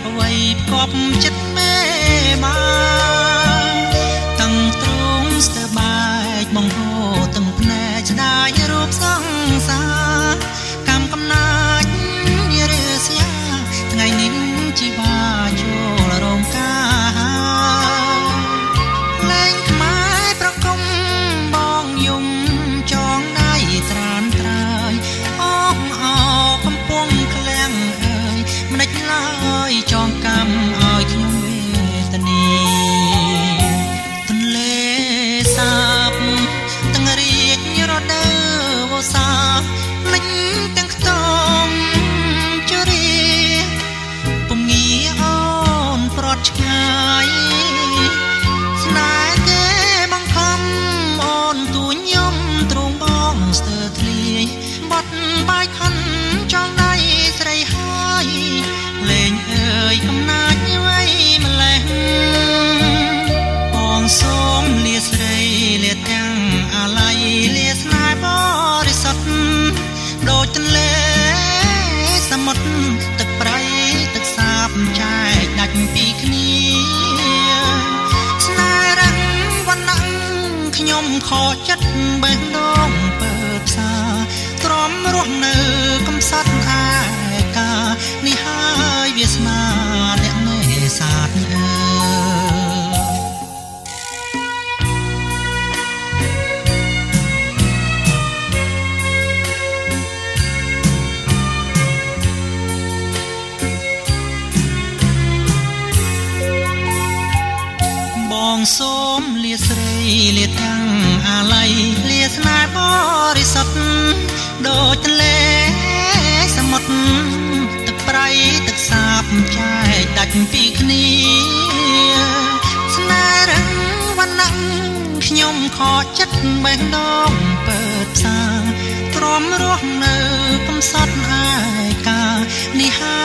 ប់អ្វីផ្គប់ចិត្តមេមាតាំងទ្រង់ស្ទើបែកបង្ហូរទាំងភ្នែកស្ដាយរូបសង្សារកម្មកំណាចឬស្យាថ្ងៃនេះជីវាចូលរោងការលែងខ្មែរប្រគំបងយំចងដៃត្រានត្រើយអងអោកំពុងក្លាំងអើយមិនដេចឡើយចងកម្មឲ្យខ្ញុំវេទនាទន្លេសាបទាំងរាជរដូវវស្សាលិចទាំងខ្ទមជរាពុំងាអូនប្រត់ឆ្ងាយស្នេហ៍គេបង្ខំអូនទួញយំទ្រង់បងស្ទើធ្លាយបាត់បាយខិនចង់ដៃស្រីហើយលេងអើយកំណាចໄວម្លេះបងសូមលាស្រីលាទាំងអាល័យលាស្នេហ៍បរិសុទ្ធដូចទន្លេសមុទ្រទឹកប្រៃទឹកសាបចែកដាច់ពីគ្នាស្នេហ៍រឹងវណ្ណៈខ្ញុំខកចិត្តបេះដូងពើផ្សាទ្រាំរស់នៅកំសត់ឯកានេះហើយវាសនាអ្នកនេសាទអើបងសូមលាស្រីលាទាំងអាល័យលាស្នេហ៍បរិសុទ្ធដូចទន្លេសមុទ្រទឹកប្រៃទឹកសាបចែកដាច់ពីគ្នាស្នេហ៍រឹងវណ្ណៈខ្ញុំខកចិត្តបេះដូងពើផ្សាទ្រាំរស់នៅកំសត់ឯកានេះហើ